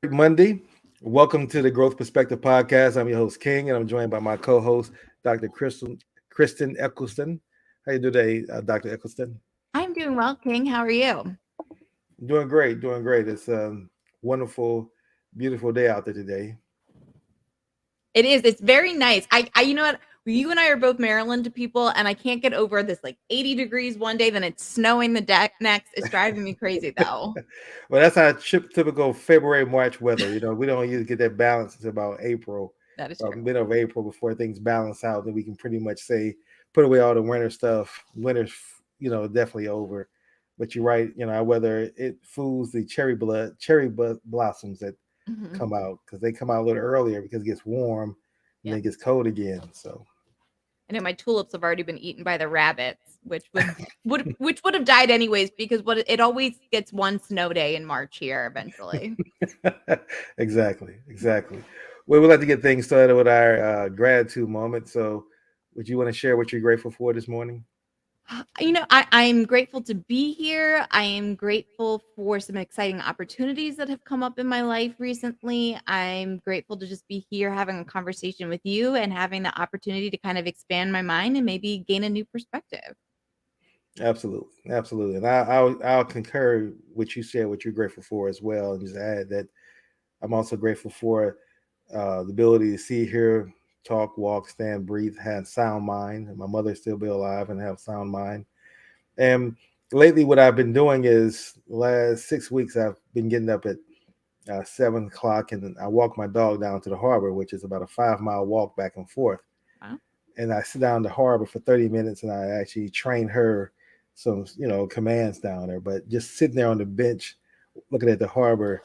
Monday. Welcome to the Growth Perspective Podcast. I'm your host King, and I'm joined by my co-host Dr. Kristen Eccleston. How you doing today, Dr. Eccleston? I'm doing well, King. How are you? Doing great, doing great. It's a wonderful, beautiful day out there today. It is. It's very nice. You know what? You and I are both Maryland people, and I can't get over this like 80 degrees one day, then it's snowing the deck next. It's driving me crazy, though. Well, that's our typical February, March weather. We don't usually get that balance until about April, That is about true. middle of April, before things balance out. Then we can pretty much say put away all the winter stuff. Winter's definitely over. But you're right. Our weather it fools the blossoms that Hmm. come out because they come out a little earlier because it gets warm and then Yep. it gets cold again. So I know my tulips have already been eaten by the rabbits, which would have died anyways because what it always gets one snow day in March here eventually. exactly, exactly. Well, we'd like to get things started with our gratitude moment. So, would you want to share what you're grateful for this morning? I'm grateful to be here. I am grateful for some exciting opportunities that have come up in my life recently. I'm grateful to just be here having a conversation with you and having the opportunity to kind of expand my mind and maybe gain a new perspective. Absolutely, absolutely, and I'll concur what you said. What you're grateful for as well, and just add that I'm also grateful for the ability to see, hear, talk, walk, stand, breathe, have sound mind. And my mother still be alive and have sound mind. And lately, what I've been doing is the last 6 weeks I've been getting up at 7 o'clock, and I walk my dog down to the harbor, which is about a 5 mile walk back and forth. Wow. And I sit down the harbor for 30 minutes, and I actually train her some commands down there. But just sitting there on the bench, looking at the harbor,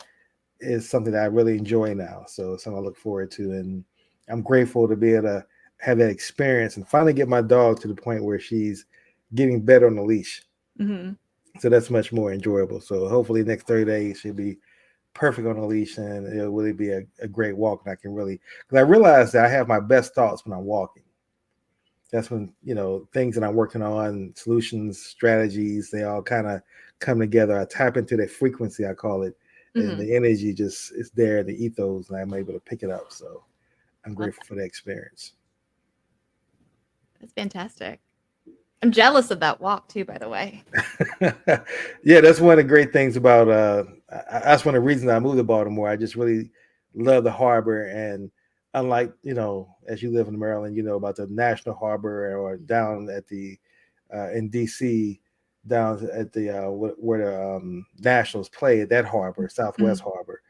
is something that I really enjoy now. So it's something I look forward to, and I'm grateful to be able to have that experience and finally get my dog to the point where she's getting better on the leash. Hmm. So that's much more enjoyable. So hopefully next 30 days she'll be perfect on the leash, and it'll really be a great walk. And I can really, because I realize that I have my best thoughts when I'm walking. That's when things that I'm working on, solutions, strategies, they all kind of come together. I tap into that frequency, I call it, and Hmm. the energy just is there, the ethos, and I'm able to pick it up. So I'm Love grateful for the experience. That's fantastic. I'm jealous of that walk too, by the way. Yeah, that's one of the great things about. That's one of the reasons I moved to Baltimore. I just really love the harbor, and unlike as you live in Maryland, you know about the National Harbor or down at the in D.C. down at the where the Nationals play at that harbor, Southwest Harbor.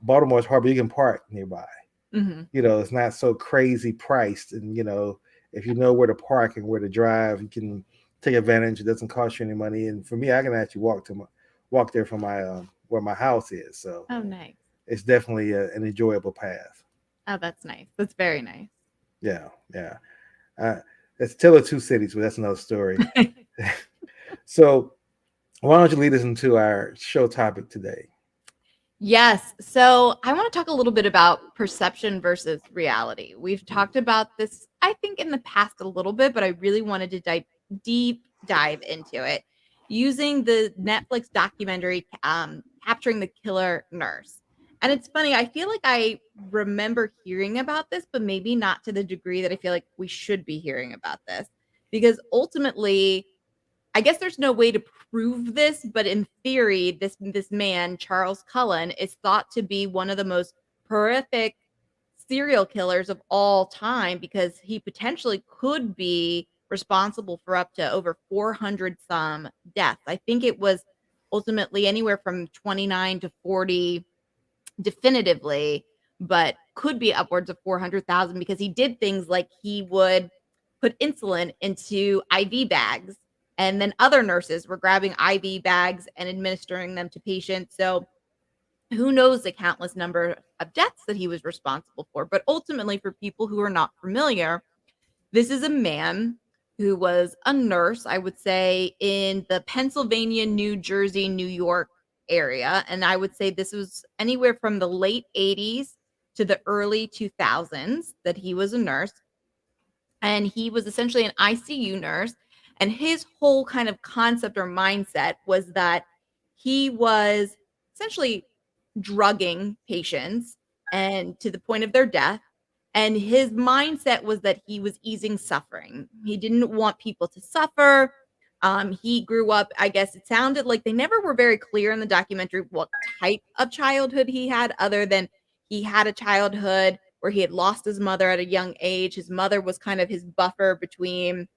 Baltimore's harbor, you can park nearby. Mm-hmm. It's not so crazy priced, and if you know where to park and where to drive, you can take advantage. It doesn't cost you any money, and for me, I can actually walk there from my where my house is. So Oh, nice. it's definitely an enjoyable path. Oh, that's nice. That's very nice. Yeah, yeah. Uh, it's still of two cities, but that's another story. So why don't you lead us into our show topic today? Yes. So I want to talk a little bit about perception versus reality. We've talked about this, I think, in the past a little bit, but I really wanted to deep dive into it using the Netflix documentary Capturing the Killer Nurse. And it's funny, I feel like I remember hearing about this, but maybe not to the degree that I feel like we should be hearing about this. Because ultimately, I guess there's no way to prove this, but in theory, this man, Charles Cullen, is thought to be one of the most horrific serial killers of all time because he potentially could be responsible for up to over 400 some deaths. I think it was ultimately anywhere from 29 to 40 definitively, but could be upwards of 400,000 because he did things like he would put insulin into IV bags, and then other nurses were grabbing IV bags and administering them to patients. So who knows the countless number of deaths that he was responsible for. But ultimately, for people who are not familiar, this is a man who was a nurse, I would say, in the Pennsylvania, New Jersey, New York area. And I would say this was anywhere from the late 80s to the early 2000s that he was a nurse. And he was essentially an ICU nurse. And his whole kind of concept or mindset was that he was essentially drugging patients and to the point of their death. And his mindset was that he was easing suffering. He didn't want people to suffer. He grew up, I guess it sounded like they never were very clear in the documentary what type of childhood he had, other than he had a childhood where he had lost his mother at a young age. His mother was kind of his buffer between,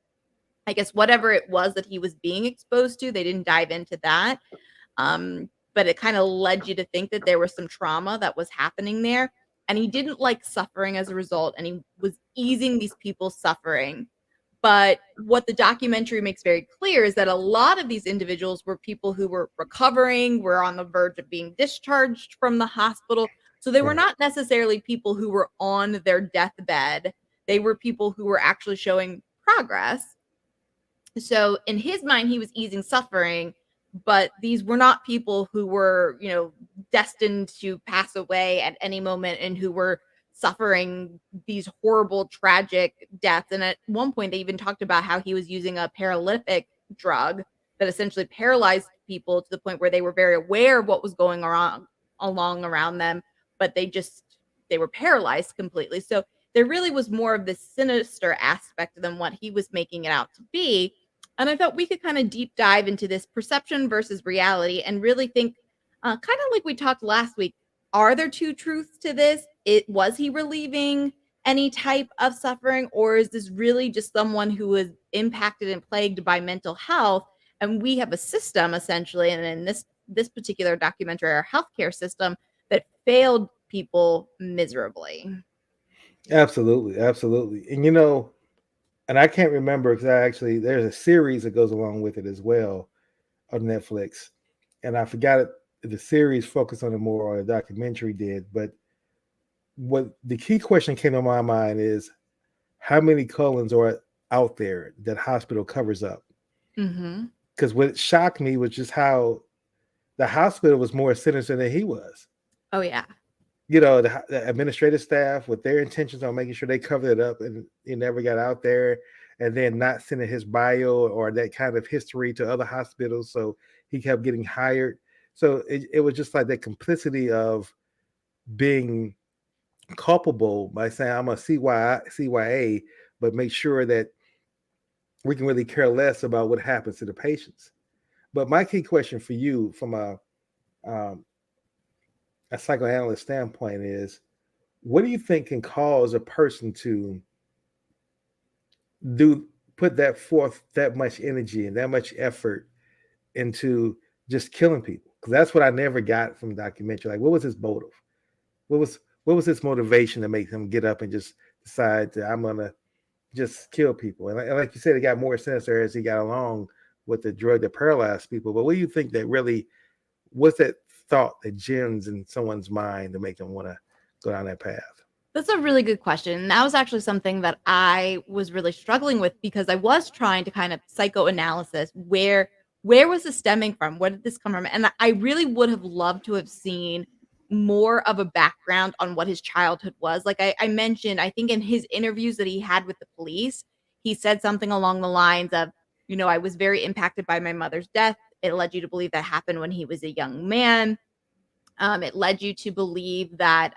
I guess, whatever it was that he was being exposed to. They didn't dive into that. But it kind of led you to think that there was some trauma that was happening there. And he didn't like suffering as a result. And he was easing these people's suffering. But what the documentary makes very clear is that a lot of these individuals were people who were recovering, were on the verge of being discharged from the hospital. So they were Right. not necessarily people who were on their deathbed. They were people who were actually showing progress. So in his mind, he was easing suffering, but these were not people who were, destined to pass away at any moment and who were suffering these horrible, tragic deaths. And at one point, they even talked about how he was using a paralytic drug that essentially paralyzed people to the point where they were very aware of what was going on around them, but they were paralyzed completely. So there really was more of this sinister aspect than what he was making it out to be. And I thought we could kind of deep dive into this perception versus reality and really think, kind of like we talked last week, are there two truths to this? Was he relieving any type of suffering, or is this really just someone who was impacted and plagued by mental health? And we have a system essentially, and in this particular documentary, our healthcare system that failed people miserably. Absolutely, absolutely. And and I can't remember because there's a series that goes along with it as well on Netflix, and I forgot it. The series focused on it more, or the documentary did. But what the key question came to my mind is, how many Cullens are out there that hospital covers up? Mm-hmm. Because what shocked me was just how the hospital was more sinister than he was. Oh yeah. The administrative staff with their intentions on making sure they covered it up and he never got out there, and then not sending his bio or that kind of history to other hospitals. So he kept getting hired. So it was just like that complicity of being culpable by saying, I'm a CYA, but make sure that we can really care less about what happens to the patients. But my key question for you from um, a psychoanalyst standpoint is, what do you think can cause a person to do put that forth that much energy and that much effort into just killing people? Because that's what I never got from the documentary. Like, what was his motive? What was his motivation to make him get up and just decide that I'm gonna just kill people? And like you said, it got more sinister as he got along with the drug that paralyzed people. But what do you think that really, what's that thought that gems in someone's mind to make them want to go down that path? That's a really good question. And that was actually something that I was really struggling with because I was trying to kind of psychoanalysis where was this stemming from? Where did this come from? And I really would have loved to have seen more of a background on what his childhood was. Like I mentioned, I think in his interviews that he had with the police, he said something along the lines of, I was very impacted by my mother's death. It led you to believe that happened when he was a young man. It led you to believe that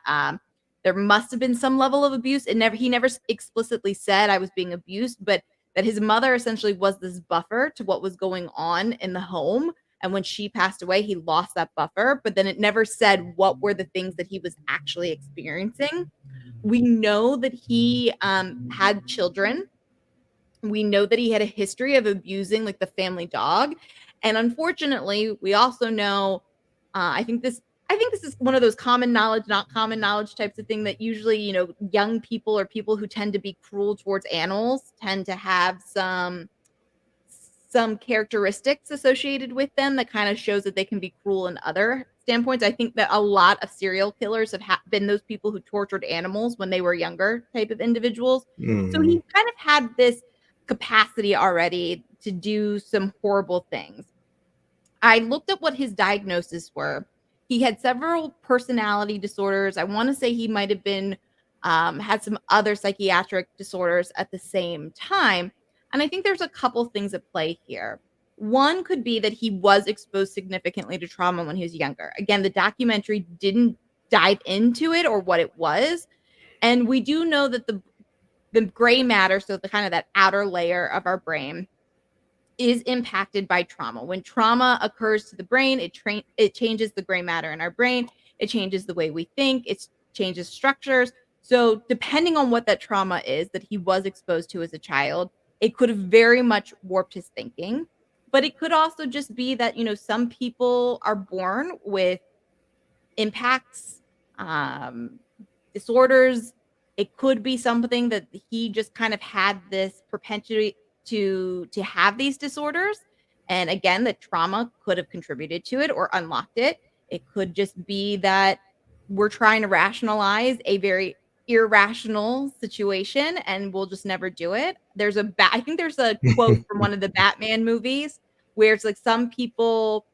there must have been some level of abuse. He never explicitly said I was being abused, but that his mother essentially was this buffer to what was going on in the home. And when she passed away, he lost that buffer. But then it never said what were the things that he was actually experiencing. We know that he had children. We know that he had a history of abusing like the family dog. And unfortunately, we also know, I think this is one of those common knowledge, not common knowledge types of thing that usually, young people or people who tend to be cruel towards animals tend to have some characteristics associated with them that kind of shows that they can be cruel in other standpoints. I think that a lot of serial killers have been those people who tortured animals when they were younger type of individuals. So Mm-hmm. he kind of had this capacity already to do some horrible things. I looked at what his diagnoses were. He had several personality disorders. I want to say he might have been had some other psychiatric disorders at the same time. And I think there's a couple things at play here. One could be that he was exposed significantly to trauma when he was younger. Again, the documentary didn't dive into it or what it was. And we do know that the gray matter, so the kind of that outer layer of our brain, is impacted by trauma. When trauma occurs to the brain, it changes the gray matter in our brain. It changes the way we think. It changes structures. So depending on what that trauma is that he was exposed to as a child, it could have very much warped his thinking. But it could also just be that, some people are born with impacts, disorders. It could be something that he just kind of had this propensity to have these disorders. And again, the trauma could have contributed to it or unlocked it. It could just be that we're trying to rationalize a very irrational situation and we'll just never do it. I think there's a quote from one of the Batman movies where it's like some people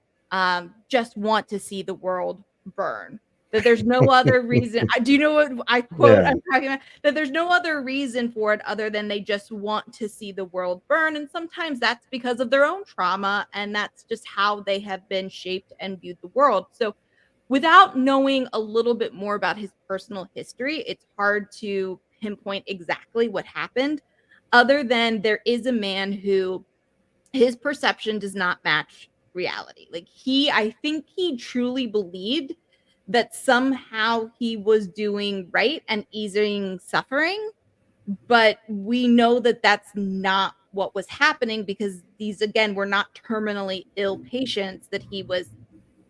just want to see the world burn, that there's no other reason. Do you know what I quote Yeah. I'm talking about? That there's no other reason for it other than they just want to see the world burn. And sometimes that's because of their own trauma. And that's just how they have been shaped and viewed the world. So without knowing a little bit more about his personal history, it's hard to pinpoint exactly what happened, other than there is a man who his perception does not match reality. Like I think he truly believed that somehow he was doing right and easing suffering, but we know that that's not what was happening because these, again, were not terminally ill patients that he was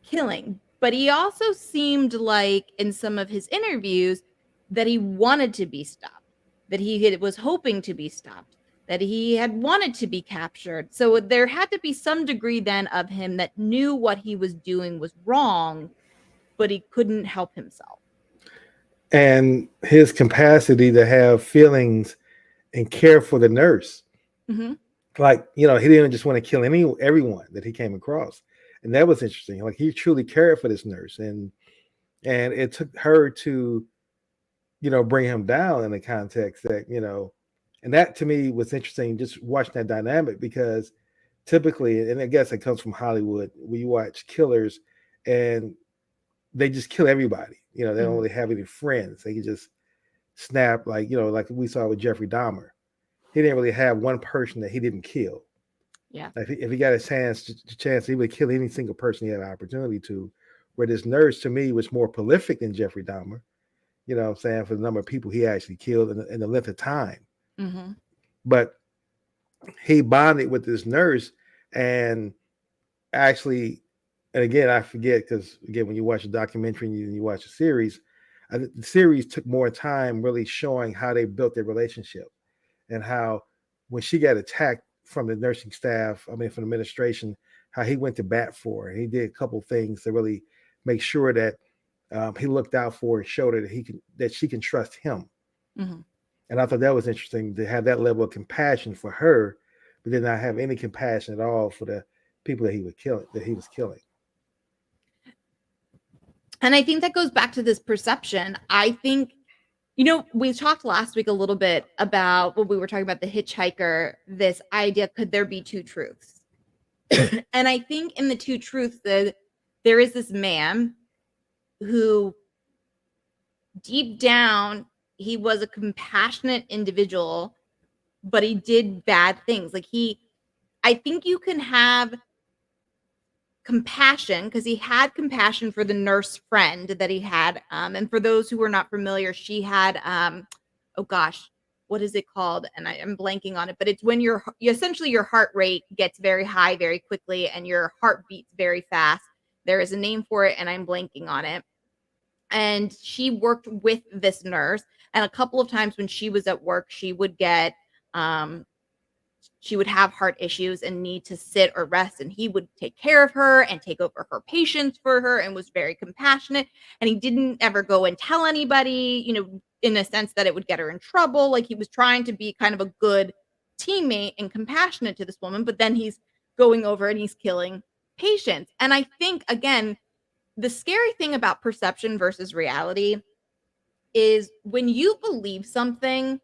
killing. But he also seemed like in some of his interviews that he wanted to be stopped, that he was hoping to be stopped, that he had wanted to be captured. So there had to be some degree then of him that knew what he was doing was wrong, but he couldn't help himself. And his capacity to have feelings and care for the nurse. Mm-hmm. Like, he didn't just want to kill everyone that he came across. And that was interesting. Like, he truly cared for this nurse. And it took her to, bring him down in the context that, and that to me was interesting, just watching that dynamic, because typically, and I guess it comes from Hollywood, we watch killers and they just kill everybody. They don't Mm-hmm. really have any friends. They can just snap, like, like we saw with Jeffrey Dahmer. He didn't really have one person that he didn't kill. Yeah. Like, if he got a chance, he would kill any single person he had an opportunity to. Where this nurse, to me, was more prolific than Jeffrey Dahmer. You know what I'm saying? For the number of people he actually killed and the length of time. Mm-hmm. But he bonded with this nurse and actually, and again, I forget, because again, when you watch a documentary and you watch a series, the series took more time really showing how they built their relationship and how when she got attacked from the nursing staff, from the administration, how he went to bat for her. He did a couple things to really make sure that he looked out for and showed her that she can trust him. Mm-hmm. And I thought that was interesting to have that level of compassion for her, but then not have any compassion at all for the people that he was killing. And I think that goes back to this perception. I think, we talked last week a little bit about when we were talking about the hitchhiker, this idea, could there be two truths? And I think in the two truths that there is this man who deep down, he was a compassionate individual, but he did bad things. I think you can have compassion because he had compassion for the nurse friend that he had. And for those who are not familiar, she had, oh gosh, what is it called? And I'm blanking on it, but it's when essentially your heart rate gets very high very quickly and your heart beats very fast. There is a name for it and I'm blanking on it. And she worked with this nurse. And a couple of times when she was at work, she would have heart issues and need to sit or rest, and he would take care of her and take over her patients for her and was very compassionate. And he didn't ever go and tell anybody, in a sense that it would get her in trouble. Like, he was trying to be kind of a good teammate and compassionate to this woman, but then he's going over and he's killing patients. And I think, again, the scary thing about perception versus reality is when you believe something,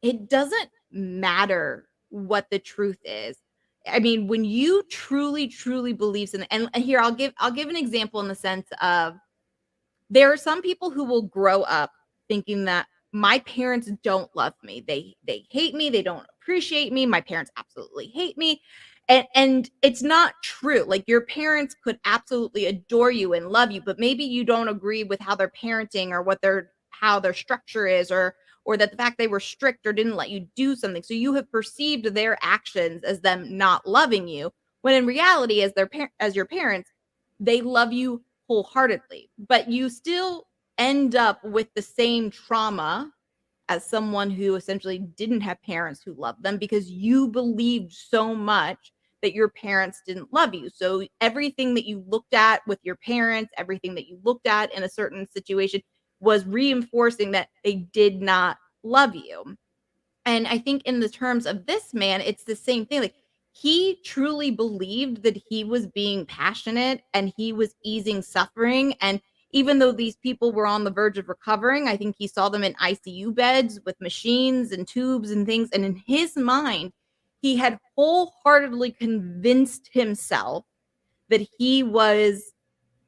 it doesn't matter what the truth is. I mean, when you truly, truly believe in, and here I'll give an example in the sense of there are some people who will grow up thinking that my parents don't love me. They hate me. They don't appreciate me. My parents absolutely hate me. And it's not true. Like your parents could absolutely adore you and love you, but maybe you don't agree with how they're parenting or what their how their structure is or that the fact they were strict or didn't let you do something. So you have perceived their actions as them not loving you, when in reality as as your parents, they love you wholeheartedly, but you still end up with the same trauma as someone who essentially didn't have parents who loved them because you believed so much that your parents didn't love you. So everything that you looked at with your parents, everything that you looked at in a certain situation was reinforcing that they did not love you. And I think in the terms of this man, it's the same thing. Like he truly believed that he was being passionate and he was easing suffering. And even though these people were on the verge of recovering, I think he saw them in ICU beds with machines and tubes and things. And in his mind, he had wholeheartedly convinced himself that he was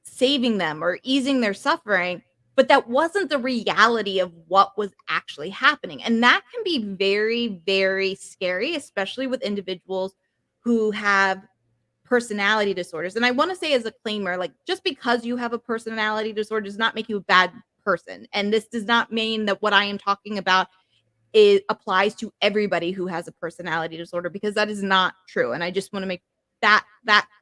saving them or easing their suffering, but that wasn't the reality of what was actually happening. And that can be very, very scary, especially with individuals who have personality disorders. And I want to say as a claimer, like just because you have a personality disorder does not make you a bad person. And this does not mean that what I am talking about it applies to everybody who has a personality disorder, because that is not true. And I just want to make that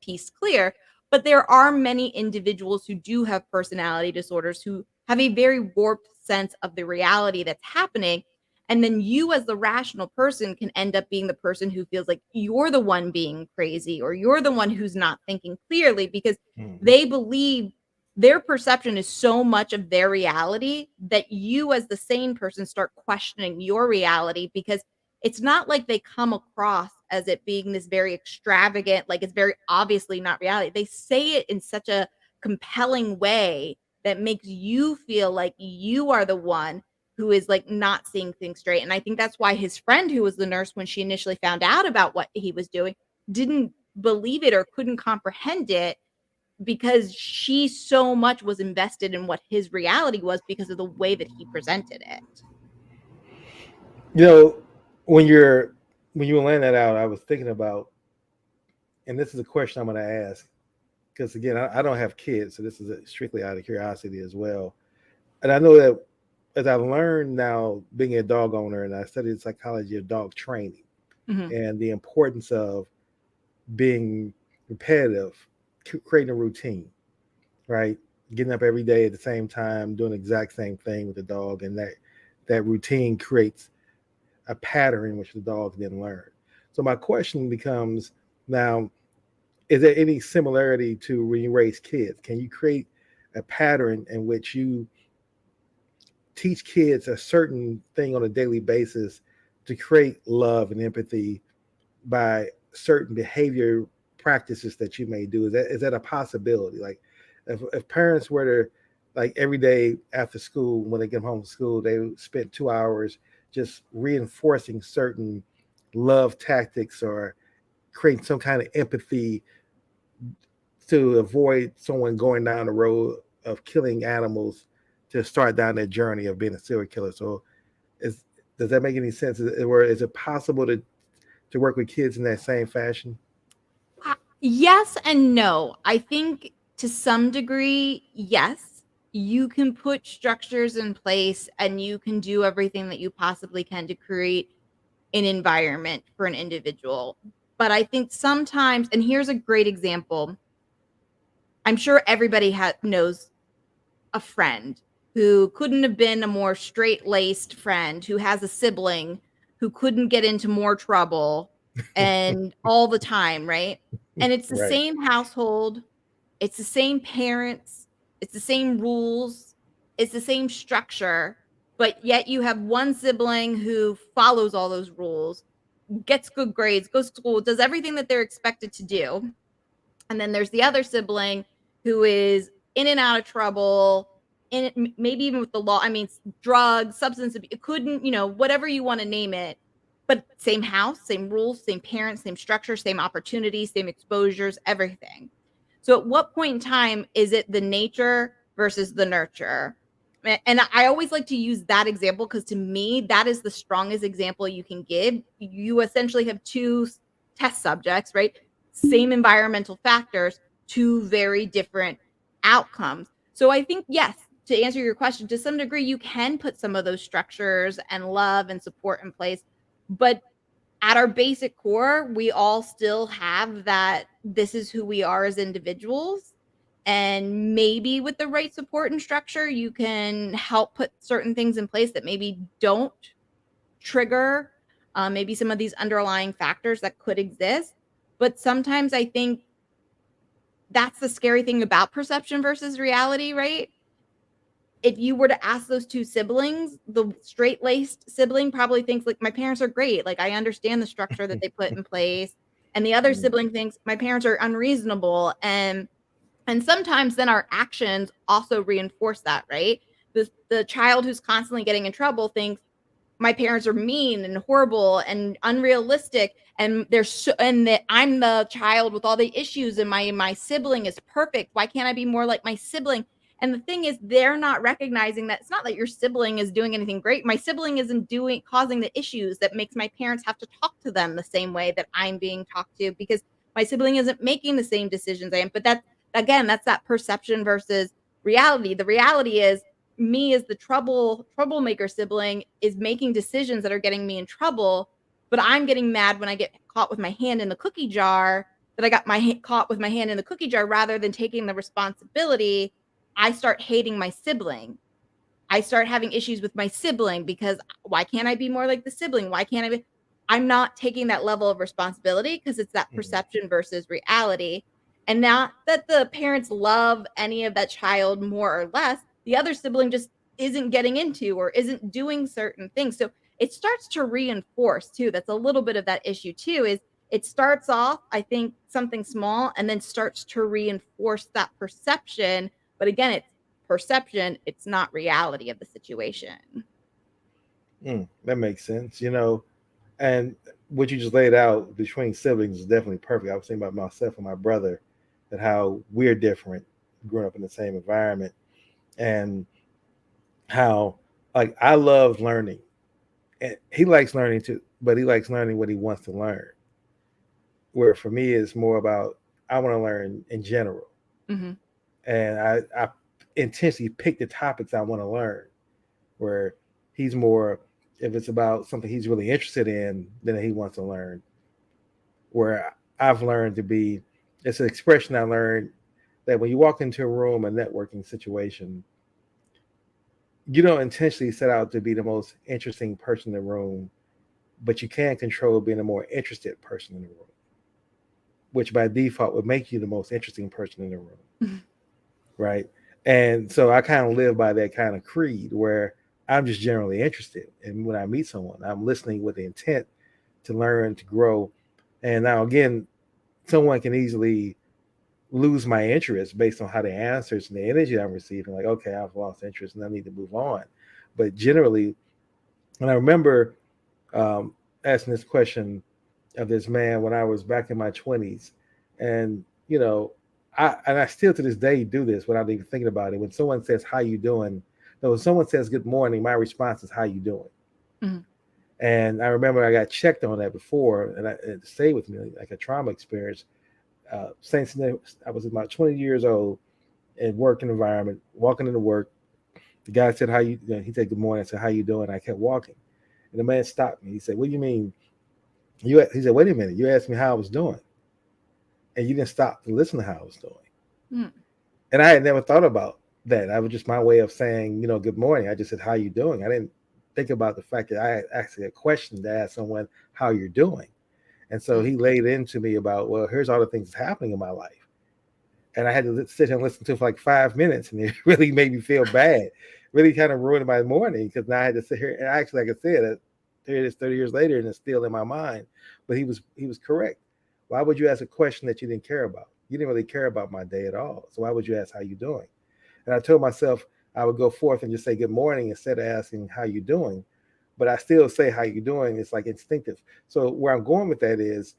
piece clear. But there are many individuals who do have personality disorders who have a very warped sense of the reality that's happening. And then you, as the rational person, can end up being the person who feels like you're the one being crazy or you're the one who's not thinking clearly because they believe their perception is so much of their reality that you as the sane person start questioning your reality, because it's not like they come across as it being this very extravagant, like it's very obviously not reality. They say it in such a compelling way that makes you feel like you are the one who is like not seeing things straight. And I think that's why his friend, who was the nurse when she initially found out about what he was doing, didn't believe it or couldn't comprehend it, because she so much was invested in what his reality was because of the way that he presented it. You know, when you're when you were laying that out, I was thinking about, and this is a question I'm going to ask because again, I don't have kids, so this is strictly out of curiosity as well. And I know that as I've learned now, being a dog owner, and I studied the psychology of dog training Mhm. and the importance of being repetitive, creating a routine, right? Getting up every day at the same time, doing the exact same thing with the dog, and that routine creates a pattern in which the dog then learn. So my question becomes now: is there any similarity to when you raise kids? Can you create a pattern in which you teach kids a certain thing on a daily basis to create love and empathy by certain behavior practices that you may do? Is that a possibility? Like if parents were to, like, every day after school when they get home from school, they spent 2 hours just reinforcing certain love tactics or creating some kind of empathy to avoid someone going down the road of killing animals to start down their journey of being a serial killer. So is does that make any sense? Is it possible to work with kids in that same fashion? Yes and no. I think to some degree, yes, you can put structures in place and you can do everything that you possibly can to create an environment for an individual. But I think sometimes, and here's a great example. I'm sure everybody knows a friend who couldn't have been a more straight-laced friend, who has a sibling who couldn't get into more trouble and all the time, right? And it's the Right. same household, it's the same parents, it's the same rules, it's the same structure, but yet you have one sibling who follows all those rules, gets good grades, goes to school, does everything that they're expected to do. And then there's the other sibling who is in and out of trouble, maybe even with the law. I mean, drugs, substance abuse, it couldn't, whatever you want to name it. but same house, same rules, same parents, same structure, same opportunities, same exposures, everything. So at what point in time is it the nature versus the nurture? And I always like to use that example because to me, that is the strongest example you can give. You essentially have two test subjects, right? Same environmental factors, two very different outcomes. So I think, yes, to answer your question, to some degree, you can put some of those structures and love and support in place. But at our basic core, we all still have that this is who we are as individuals. And maybe with the right support and structure, you can help put certain things in place that maybe don't trigger maybe some of these underlying factors that could exist. But sometimes I think that's the scary thing about perception versus reality, right? If you were to ask those two siblings, the straight-laced sibling probably thinks like my parents are great. Like I understand the structure that they put in place. And the other sibling thinks my parents are unreasonable. And sometimes then our actions also reinforce that, right? The child who's constantly getting in trouble thinks my parents are mean and horrible and unrealistic, and and that I'm the child with all the issues and my sibling is perfect. Why can't I be more like my sibling? And the thing is, they're not recognizing that it's not that your sibling is doing anything great. My sibling isn't doing causing the issues that makes my parents have to talk to them the same way that I'm being talked to, because my sibling isn't making the same decisions I am. But that's, again, that's that perception versus reality. The reality is me as the troublemaker sibling is making decisions that are getting me in trouble, but I'm getting mad when I get caught with my hand in the cookie jar, that I got caught with my hand in the cookie jar rather than taking the responsibility. I start hating my sibling. I start having issues with my sibling because why can't I be more like the sibling? Why can't I be? I'm not taking that level of responsibility because it's that perception versus reality. And not that the parents love any of that child more or less. The other sibling just isn't getting into or isn't doing certain things. So it starts to reinforce too. That's a little bit of that issue too, is it starts off, I think, something small and then starts to reinforce that perception. But again, it's perception, it's not reality of the situation. That makes sense. And what you just laid out between siblings is definitely perfect. I was thinking about myself and my brother, and how we're different, growing up in the same environment, and how like I love learning, and he likes learning too, but he likes learning what he wants to learn. Where for me, it's more about I want to learn in general, Mm-hmm. and I intentionally pick the topics I want to learn. Where he's more, if it's about something he's really interested in, then he wants to learn. Where I've learned to be, it's an expression I learned that when you walk into a room, a networking situation, you don't intentionally set out to be the most interesting person in the room, but you can control being a more interested person in the room, which by default would make you the most interesting person in the room. Right. And so I kind of live by that kind of creed where I'm just generally interested. And when I meet someone, I'm listening with the intent to learn, to grow. And now, again, someone can easily lose my interest based on how they answers and the energy I'm receiving. Like, okay, I've lost interest and I need to move on. But generally, and I remember asking this question of this man when I was back in my 20s. And, I still to this day do this without even thinking about it. When someone says, how you doing? No, when someone says good morning, my response is, how you doing? Mm-hmm. And I remember I got checked on that before, and it stayed with me like a trauma experience. Since I was about 20 years old in working environment, walking into work. The guy said, he said, good morning. I said, how you doing? I kept walking. And the man stopped me. He said, what do you mean? He said, wait a minute. You asked me how I was doing, and you didn't stop to listen to how I was doing. Mm-hmm. And I had never thought about that. That was just my way of saying, good morning. I just said, how you doing? I didn't think about the fact that I had actually a question to ask someone how you're doing. And so he laid into me about, well, here's all the things that's happening in my life. And I had to sit here and listen to it for like 5 minutes, and it really made me feel bad. Really kind of ruined my morning, because now I had to sit here and actually, like I said, 30 years later, and it's still in my mind. But he was correct. Why would you ask a question that you didn't care about? You didn't really care about my day at all. So why would you ask how you doing? And I told myself I would go forth and just say good morning instead of asking how you doing. but I still say how you doing. It's like instinctive. So where I'm going with that is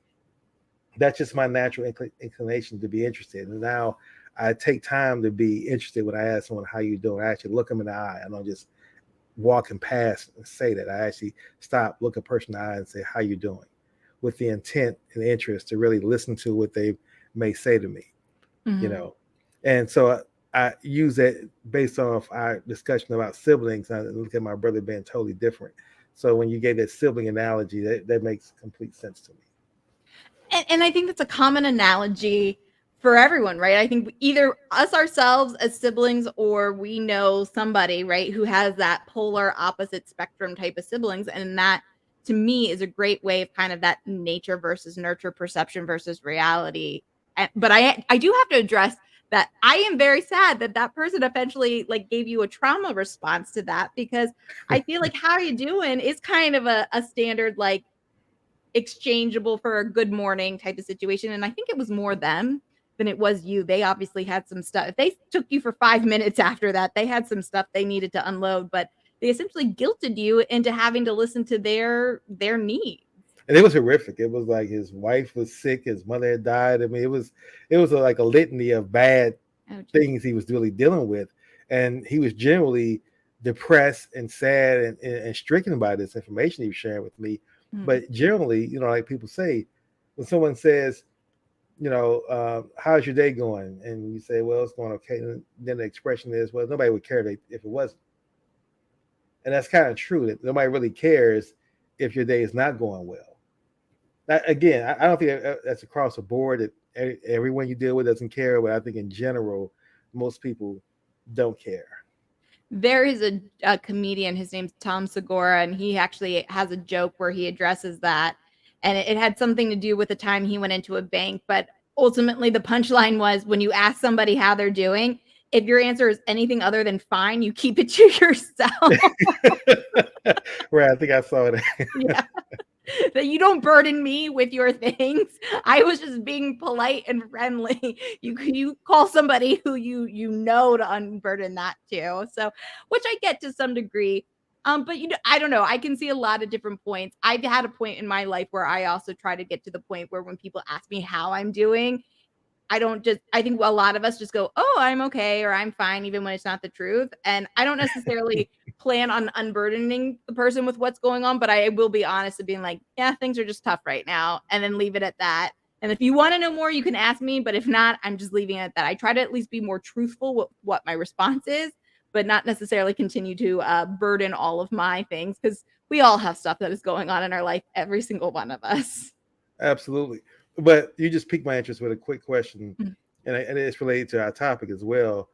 that's just my natural inclination to be interested. And now I take time to be interested when I ask someone how you doing. I actually look them in the eye. I don't just walking past and say that. I actually stop, look a person in the eye and say, how you doing? With the intent and interest to really listen to what they may say to me, you Mhm. know. And so I use that based off our discussion about siblings. I look at my brother being totally different. So when you gave that sibling analogy, that makes complete sense to me. And I think that's a common analogy for everyone, right? I think either us ourselves as siblings or we know somebody, right, who has that polar opposite spectrum type of siblings. And that to me is a great way of kind of that nature versus nurture, perception versus reality. But I do have to address that I am very sad that that person eventually like gave you a trauma response to that, because I feel like how you doing is kind of a standard like exchangeable for a good morning type of situation. And I think it was more them than it was you. They obviously had some stuff. If they took you for 5 minutes after that, they had some stuff they needed to unload, but they essentially guilted you into having to listen to their needs. And it was horrific. It was like his wife was sick, his mother had died. I mean, it was like a litany of bad Oh, geez. things he was really dealing with, and he was generally depressed and sad and stricken by this information he was sharing with me. Mm. But generally, like people say, when someone says, how's your day going, and you say, well, it's going okay, and then the expression is, well, nobody would care if it wasn't. And that's kind of true, that nobody really cares if your day is not going well. Again, I don't think that's across the board that everyone you deal with doesn't care, but I think in general, most people don't care. There is a comedian, his name's Tom Segura, and he actually has a joke where he addresses that. And it had something to do with the time he went into a bank. But ultimately, the punchline was when you ask somebody how they're doing, if your answer is anything other than fine, you keep it to yourself. Right, I think I saw that. Yeah. That you don't burden me with your things. I was just being polite and friendly. You call somebody who you know to unburden that too. So, which I get to some degree. But I don't know. I can see a lot of different points. I've had a point in my life where I also try to get to the point where when people ask me how I'm doing, I think a lot of us just go, oh, I'm okay, or I'm fine, even when it's not the truth. And I don't necessarily plan on unburdening the person with what's going on, but I will be honest and being like, yeah, things are just tough right now, and then leave it at that. And if you want to know more, you can ask me, but if not, I'm just leaving it at that. I try to at least be more truthful with what my response is, but not necessarily continue to burden all of my things, because we all have stuff that is going on in our life, every single one of us. Absolutely. But you just piqued my interest with a quick question, Mm. and it's related to our topic as well.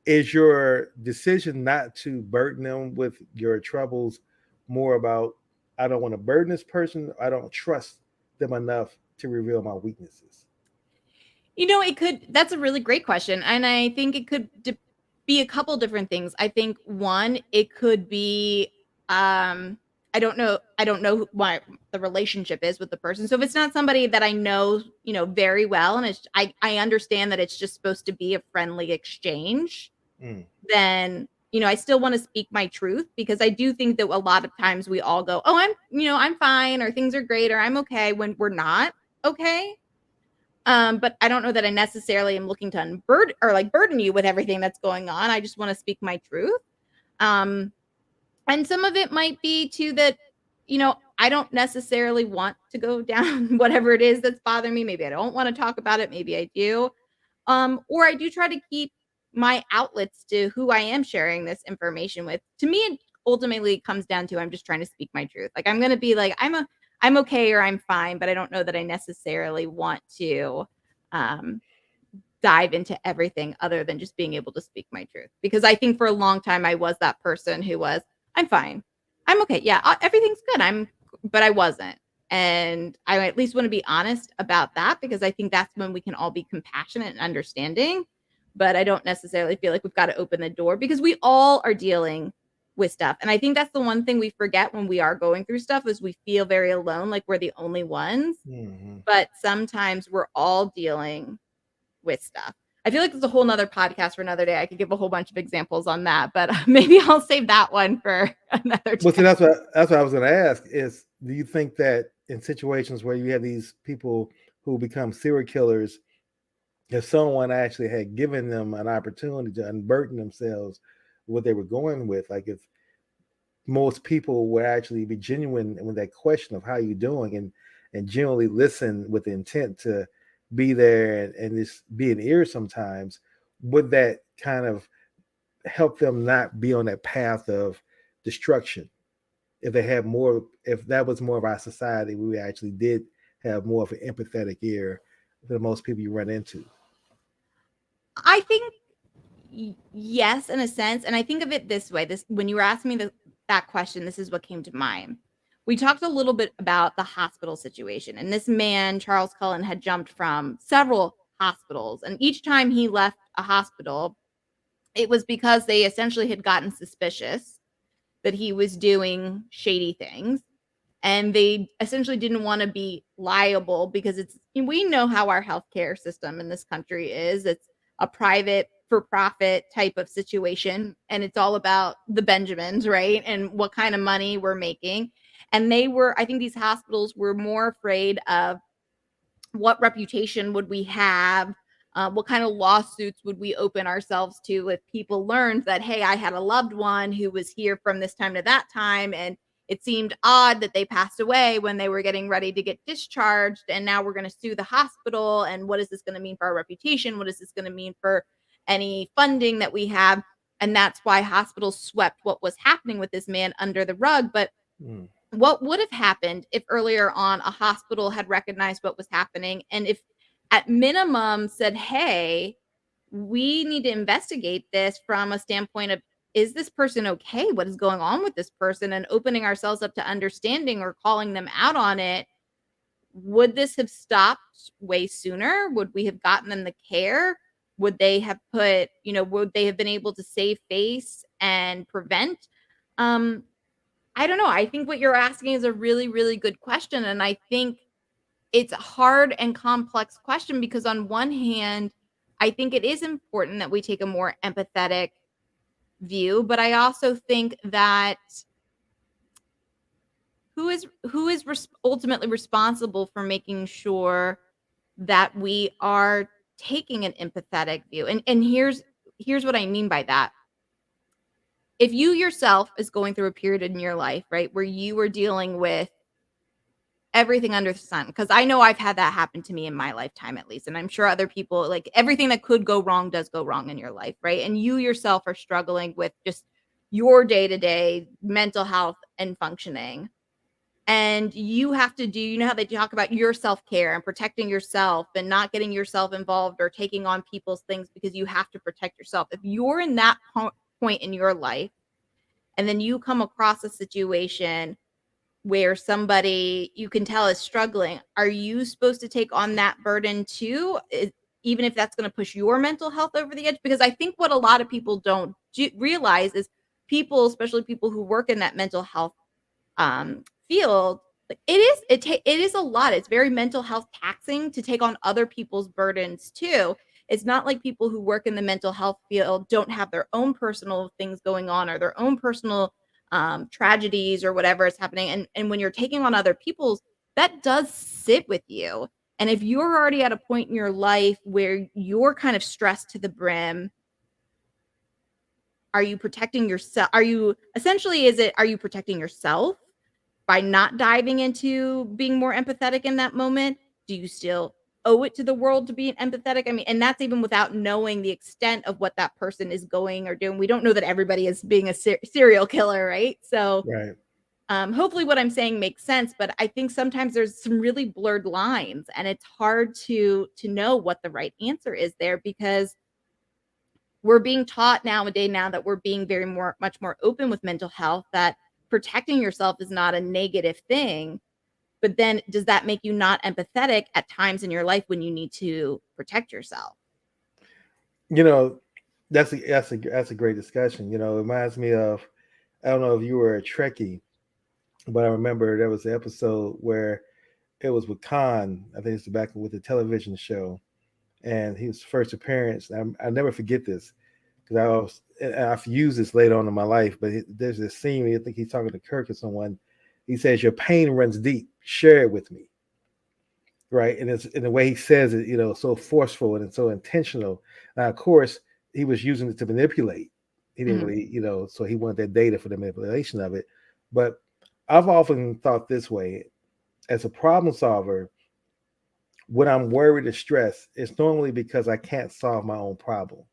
Is your decision not to burden them with your troubles more about, I don't want to burden this person, I don't trust them enough to reveal my weaknesses? That's a really great question. And I think it could be a couple different things. I think one, it could be, I don't know what the relationship is with the person. So if it's not somebody that I know, very well, and I understand that it's just supposed to be a friendly exchange, Mm. then, I still want to speak my truth, because I do think that a lot of times we all go, oh, I'm fine, or things are great, or I'm okay, when we're not okay. But I don't know that I necessarily am looking to unburden or like burden you with everything that's going on. I just want to speak my truth. Um, and some of it might be too that, I don't necessarily want to go down whatever it is that's bothering me. Maybe I don't want to talk about it. Maybe I do. Or I do try to keep my outlets to who I am sharing this information with. To me, it ultimately comes down to I'm just trying to speak my truth. Like I'm gonna be like, I'm okay, or I'm fine, but I don't know that I necessarily want to um dive into everything other than just being able to speak my truth. Because I think for a long time I was that person who was, I'm fine. I'm okay. Yeah, everything's good. But I wasn't. And I at least want to be honest about that, because I think that's when we can all be compassionate and understanding. But I don't necessarily feel like we've got to open the door, because we all are dealing with stuff. And I think that's the one thing we forget when we are going through stuff, is we feel very alone, like we're the only ones. Hmm. But sometimes we're all dealing with stuff. I feel like it's a whole nother podcast for another day. I could give a whole bunch of examples on that, but maybe I'll save that one for another Well, see, time. that's what I was going to ask is, do you think that in situations where you have these people who become serial killers, if someone actually had given them an opportunity to unburden themselves what they were going with, like if most people would actually be genuine with that question of how you doing, and genuinely listen with the intent to be there and just be an ear sometimes, would that kind of help them not be on that path of destruction? If they had more, if that was more of our society, we actually did have more of an empathetic ear than most people you run into. I think yes, in a sense, and I think of it this way. This when you were asking me that question, this is what came to mind. We talked a little bit about the hospital situation, and this man, Charles Cullen, had jumped from several hospitals, and each time he left a hospital, it was because they essentially had gotten suspicious that he was doing shady things, and they essentially didn't want to be liable because we know how our healthcare system in this country is. It's a private for profit type of situation, and it's all about the Benjamins, right? And what kind of money we're making. And I think these hospitals were more afraid of what reputation would we have, what kind of lawsuits would we open ourselves to if people learned that, hey, I had a loved one who was here from this time to that time, and it seemed odd that they passed away when they were getting ready to get discharged, and now we're going to sue the hospital, and what is this going to mean for our reputation? What is this going to mean for any funding that we have? And that's why hospitals swept what was happening with this man under the rug. But Mm. what would have happened if earlier on a hospital had recognized what was happening, and if at minimum said, hey, we need to investigate this from a standpoint of, is this person okay, what is going on with this person, and opening ourselves up to understanding or calling them out on it? Would this have stopped way sooner? Would we have gotten them the care? Would they have would they have been able to save face and prevent? um I don't know. I think what you're asking is a really, really good question. And I think it's a hard and complex question because, on one hand, I think it is important that we take a more empathetic view. But I also think that who is ultimately responsible for making sure that we are taking an empathetic view? And here's what I mean by that. If you yourself is going through a period in your life, right, where you are dealing with everything under the sun, because I know I've had that happen to me in my lifetime, at least, and I'm sure other people, like, everything that could go wrong does go wrong in your life, right? And you yourself are struggling with just your day-to-day mental health and functioning, and you have to do, how they talk about your self-care and protecting yourself and not getting yourself involved or taking on people's things because you have to protect yourself. If you're in that point in your life, and then you come across a situation where somebody you can tell is struggling, are you supposed to take on that burden too? Even if that's going to push your mental health over the edge? Because I think what a lot of people don't realize is, people, especially people who work in that mental health field, like, it is a lot. It's very mental health taxing to take on other people's burdens too. It's not like people who work in the mental health field don't have their own personal things going on, or their own personal tragedies or whatever is happening. And when you're taking on other people's, that does sit with you. And if you're already at a point in your life where you're kind of stressed to the brim, are you protecting yourself? Are you protecting yourself by not diving into being more empathetic in that moment? Do you still owe it to the world to be empathetic? I mean, and that's even without knowing the extent of what that person is going or doing. We don't know that everybody is being a serial killer, right? So Right. hopefully what I'm saying makes sense, but I think sometimes there's some really blurred lines, and it's hard to know what the right answer is there, because we're being taught nowadays, now that we're being much more open with mental health, that protecting yourself is not a negative thing. But then, does that make you not empathetic at times in your life when you need to protect yourself? You know, that's a great discussion. It reminds me of, I don't know if you were a Trekkie, but I remember there was an episode where it was with Khan. I think it's back with the television show, and his first appearance. I never forget this because and I've used this later on in my life, but there's this scene where I think he's talking to Kirk or someone. He says, "Your pain runs deep. Share it with me." Right, and it's in the way he says it, so forceful and so intentional. Now, of course, he was using it to manipulate. He didn't Mhm. really, so he wanted that data for the manipulation of it. But I've often thought this way: as a problem solver, when I'm worried or stressed, it's normally because I can't solve my own problem.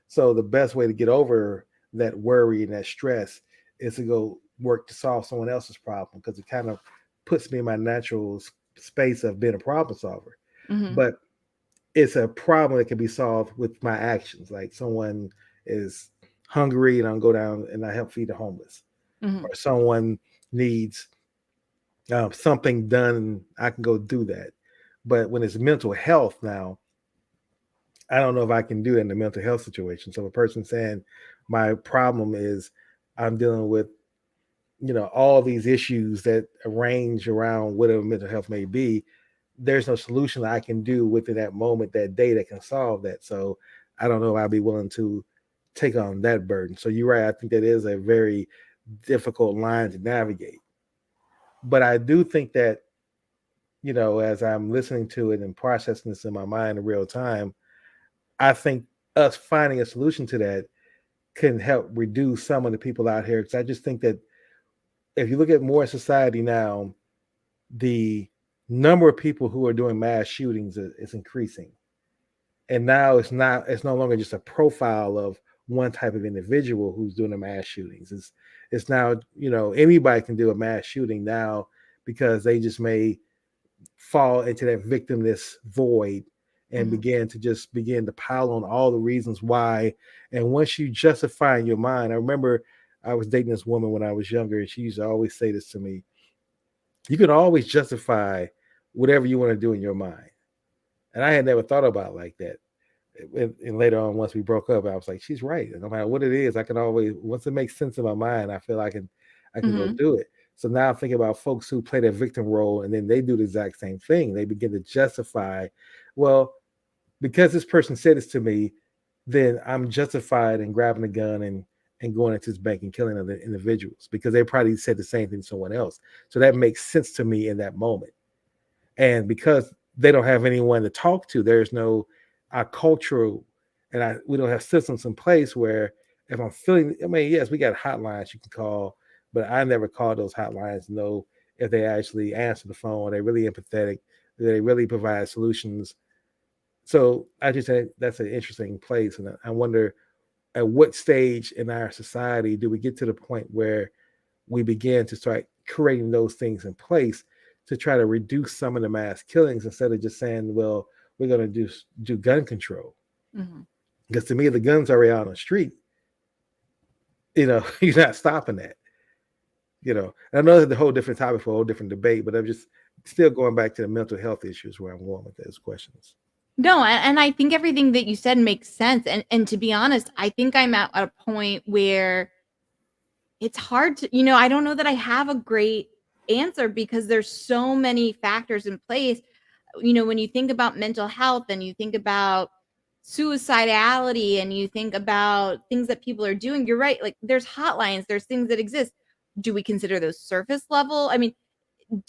So the best way to get over that worry and that stress is to go work to solve someone else's problem, because it kind of puts me in my natural space of being a problem solver. Mhm. But it's a problem that can be solved with my actions. Like someone is hungry and I'll go down and I help feed the homeless, Mhm. or someone needs something done, I can go do that. But when it's mental health now, I don't know if I can do that in a mental health situation. So a person saying my problem is I'm dealing with, all these issues that arrange around whatever mental health may be, there's no solution that I can do within that moment, that day, that can solve that. So I don't know if I'd be willing to take on that burden. So you're right. I think that is a very difficult line to navigate. But I do think that, as I'm listening to it and processing this in my mind in real time, I think us finding a solution to that can help reduce some of the people out here. Because I just think that if you look at more society now, the number of people who are doing mass shootings is increasing. And now it's no longer just a profile of one type of individual who's doing the mass shootings. It's now, anybody can do a mass shooting now, because they just may fall into that victimless void and Mhm. begin to pile on all the reasons why. And once you justify in your mind, I remember I was dating this woman when I was younger, and she used to always say this to me: you can always justify whatever you want to do in your mind. And I had never thought about it like that. And later on, once we broke up, I was like, she's right. No matter what it is, I can always, once it makes sense in my mind, I feel I can go Mhm. do it. So now I'm thinking about folks who play that victim role and then they do the exact same thing. They begin to justify, well, because this person said this to me, then I'm justified in grabbing a gun and going into this bank and killing other individuals, because they probably said the same thing to someone else. So that makes sense to me in that moment. And because they don't have anyone to talk to, there's no cultural, and we don't have systems in place where, if I'm feeling, I mean, yes, we got hotlines you can call, but I never call those hotlines to know if they actually answer the phone, are they really empathetic, do they really provide solutions. So I just think that's an interesting place. And I wonder, at what stage in our society do we get to the point where we begin to start creating those things in place to try to reduce some of the mass killings, instead of just saying, well, we're going to do gun control. Mhm. Because to me, the guns are already out on the street. You're not stopping that. And I know that's a whole different topic for a whole different debate, but I'm just still going back to the mental health issues where I'm going with those questions. No, and I think everything that you said makes sense, and to be honest, I think I'm at a point where it's hard to, I don't know that I have a great answer, because there's so many factors in place. When you think about mental health and you think about suicidality and you think about things that people are doing, you're right. Like, there's hotlines, there's things that exist. Do we consider those surface level? I mean,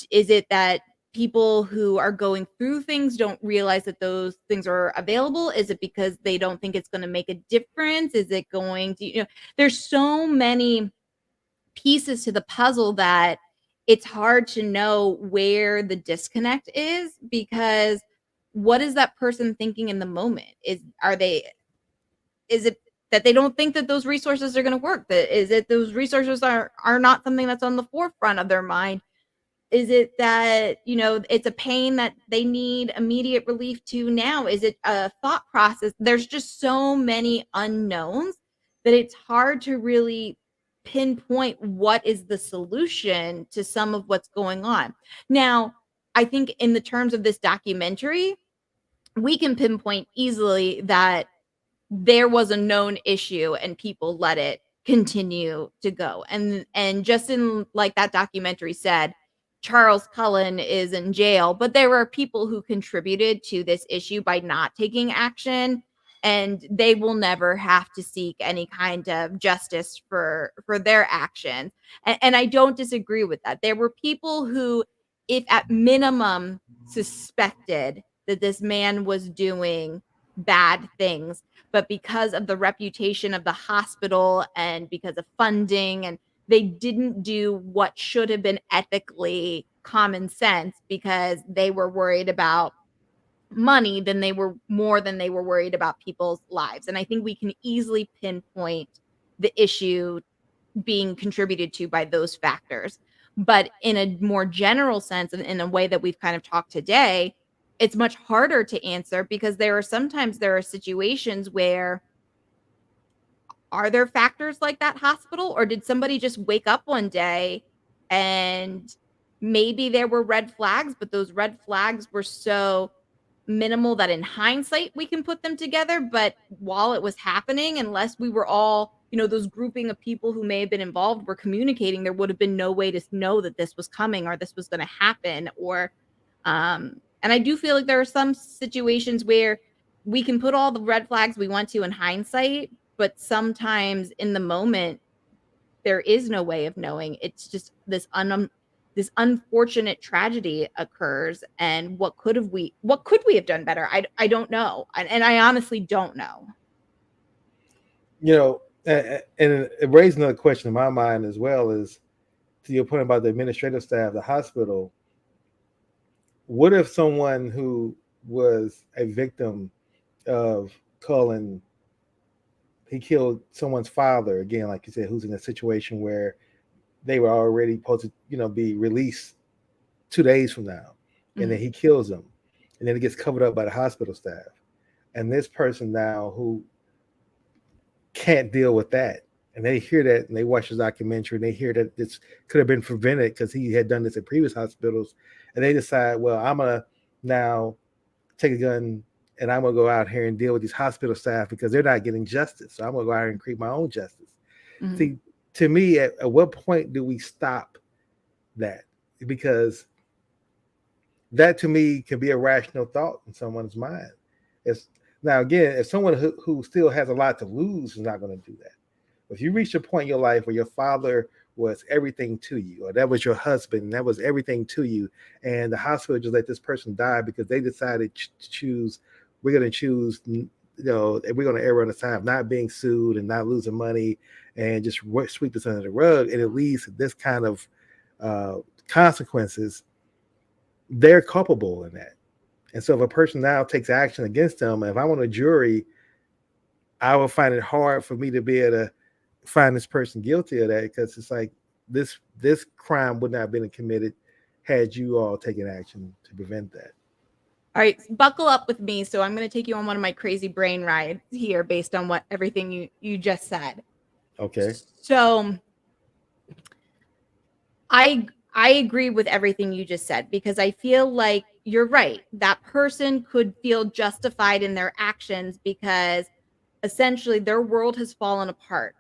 is it that people who are going through things don't realize that those things are available? Is it because they don't think it's going to make a difference? Is it going to, there's so many pieces to the puzzle that it's hard to know where the disconnect is, because what is that person thinking in the moment? Is it that they don't think that those resources are going to work? That is it those resources are not something that's on the forefront of their mind? Is it that, it's a pain that they need immediate relief to now? Is it a thought process? There's just so many unknowns that it's hard to really pinpoint what is the solution to some of what's going on. Now, I think in the terms of this documentary, we can pinpoint easily that there was a known issue and people let it continue to go. And just in, like that documentary said, Charles Cullen is in jail, but there were people who contributed to this issue by not taking action. and they will never have to seek any kind of justice for their actions. And I don't disagree with that. There were people who, if at minimum suspected that this man was doing bad things, but because of the reputation of the hospital and because of funding, and they didn't do what should have been ethically common sense because they were worried about money than they were worried about people's lives. And I think we can easily pinpoint the issue being contributed to by those factors. But in a more general sense, and in a way that we've kind of talked today, it's much harder to answer because there are situations where, are there factors like that hospital, or did somebody just wake up one day and maybe there were red flags, but those red flags were so minimal that in hindsight we can put them together, but while it was happening, unless we were all, those grouping of people who may have been involved were communicating, there would have been no way to know that this was coming or this was going to happen. Or and I do feel like there are some situations where we can put all the red flags we want to in hindsight, but sometimes in the moment there is no way of knowing. It's just this unfortunate tragedy occurs, and what could we have done better? I don't know, and I honestly don't know. And it raised another question in my mind as well, is to your point about the administrative staff, the hospital. What if someone who was a victim of Cullen, he killed someone's father, again, like you said, who's in a situation where they were already supposed to, be released 2 days from now, and then he kills them, and then it gets covered up by the hospital staff. And this person now who can't deal with that, and they hear that, and they watch the documentary, and they hear that this could have been prevented because he had done this at previous hospitals, and they decide, well, I'm gonna now take a gun and I'm gonna go out here and deal with these hospital staff because they're not getting justice. So I'm gonna go out here and create my own justice. See, to me, at what point do we stop that? Because that to me can be a rational thought in someone's mind. Now again, if someone who still has a lot to lose is not going to do that. If you reach a point in your life where your father was everything to you, or that was your husband, and that was everything to you, and the hospital just let this person die because they decided to choose, we're going to choose, we're going to err on the side of not being sued and not losing money and just sweep this under the rug, and it leads to this kind of consequences, they're culpable in that. And so if a person now takes action against them, if I'm on a jury, I will find it hard for me to be able to find this person guilty of that, because it's like this crime would not have been committed had you all taken action to prevent that. All right, buckle up with me. So I'm going to take you on one of my crazy brain rides here based on everything you just said. Okay. So I agree with everything you just said, because I feel like you're right. That person could feel justified in their actions because essentially their world has fallen apart.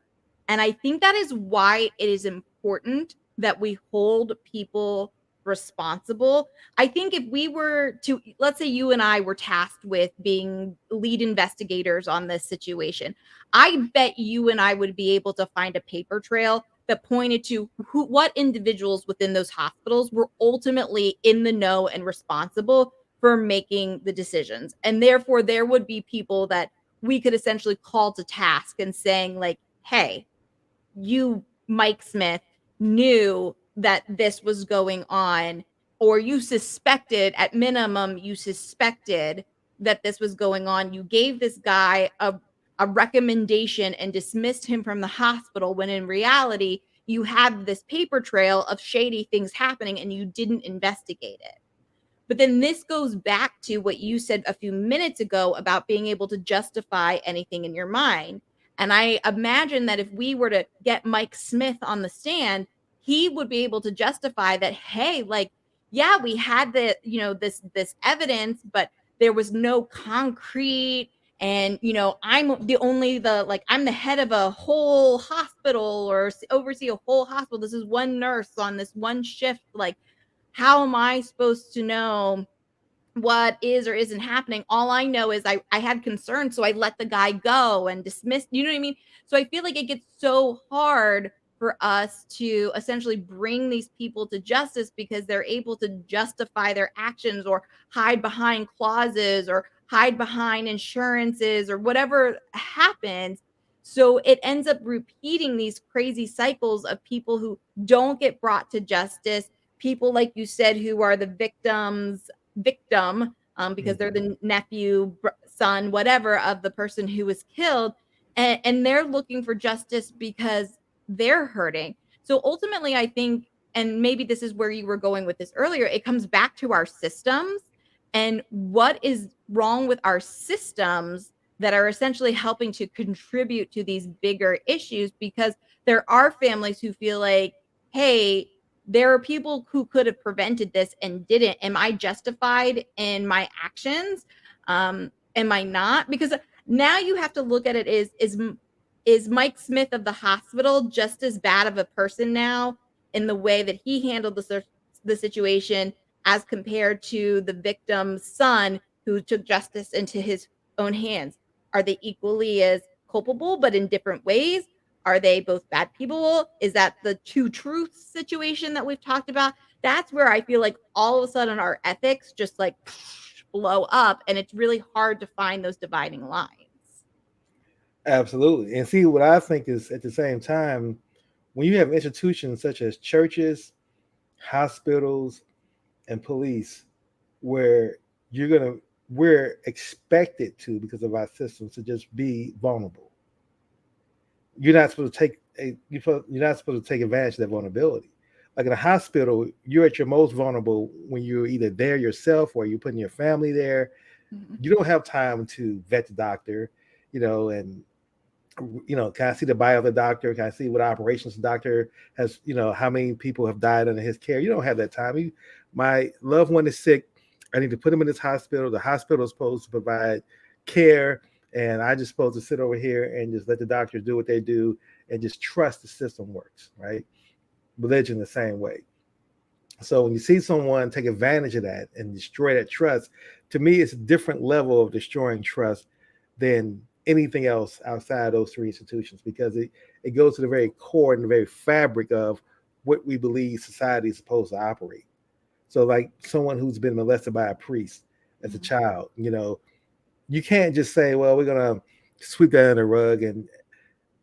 And I think that is why it is important that we hold people responsible. I think if we were to, let's say you and I were tasked with being lead investigators on this situation, I bet you and I would be able to find a paper trail that pointed to what individuals within those hospitals were ultimately in the know and responsible for making the decisions. And therefore, there would be people that we could essentially call to task and saying, like, hey, you, Mike Smith, knew that this was going on, or you suspected, at minimum, you suspected that this was going on. You gave this guy a recommendation and dismissed him from the hospital, when in reality, you had this paper trail of shady things happening and you didn't investigate it. But then this goes back to what you said a few minutes ago about being able to justify anything in your mind. And I imagine that if we were to get Mike Smith on the stand, he would be able to justify that, hey, like, yeah, we had this evidence, but there was no concrete. And, I'm I'm the head of a whole hospital, or oversee a whole hospital. This is one nurse on this one shift. Like, how am I supposed to know what is or isn't happening. All I know is I had concerns, so I let the guy go and dismissed, you know what I mean? So I feel like it gets so hard for us to essentially bring these people to justice because they're able to justify their actions or hide behind clauses or hide behind insurances or whatever happens. So it ends up repeating these crazy cycles of people who don't get brought to justice, people like you said who are the victim, because they're Mhm. the nephew, son, whatever of the person who was killed, and they're looking for justice because they're hurting. So ultimately, I think, and maybe this is where you were going with this earlier, it comes back to our systems and what is wrong with our systems that are essentially helping to contribute to these bigger issues, because there are families who feel like, hey, there are people who could have prevented this and didn't. Am I justified in my actions? Am I not? Because now you have to look at it, is Mike Smith of the hospital just as bad of a person now in the way that he handled the situation as compared to the victim's son who took justice into his own hands? Are they equally as culpable but in different ways? Are they both bad people? Is that the two truths situation that we've talked about? That's where I feel like all of a sudden our ethics just like blow up, and it's really hard to find those dividing lines. Absolutely. And see, what I think is at the same time, when you have institutions such as churches, hospitals, and police, where you're gonna we're expected to, because of our systems, to just be vulnerable. You're not supposed to you're not supposed to take advantage of that vulnerability. Like in a hospital, you're at your most vulnerable when you're either there yourself or you're putting your family there. Mhm. You don't have time to vet the doctor, and can I see the bio of the doctor? Can I see what operations the doctor has? How many people have died under his care? You don't have that time. My loved one is sick. I need to put him in this hospital. The hospital is supposed to provide care, and I just supposed to sit over here and just let the doctors do what they do and just trust the system works, right? Religion the same way. So when you see someone take advantage of that and destroy that trust, to me, it's a different level of destroying trust than anything else outside those three institutions, because it goes to the very core and the very fabric of what we believe society is supposed to operate. So like someone who's been molested by a priest as a Mhm. child, you can't just say, well, we're gonna sweep that under the rug. And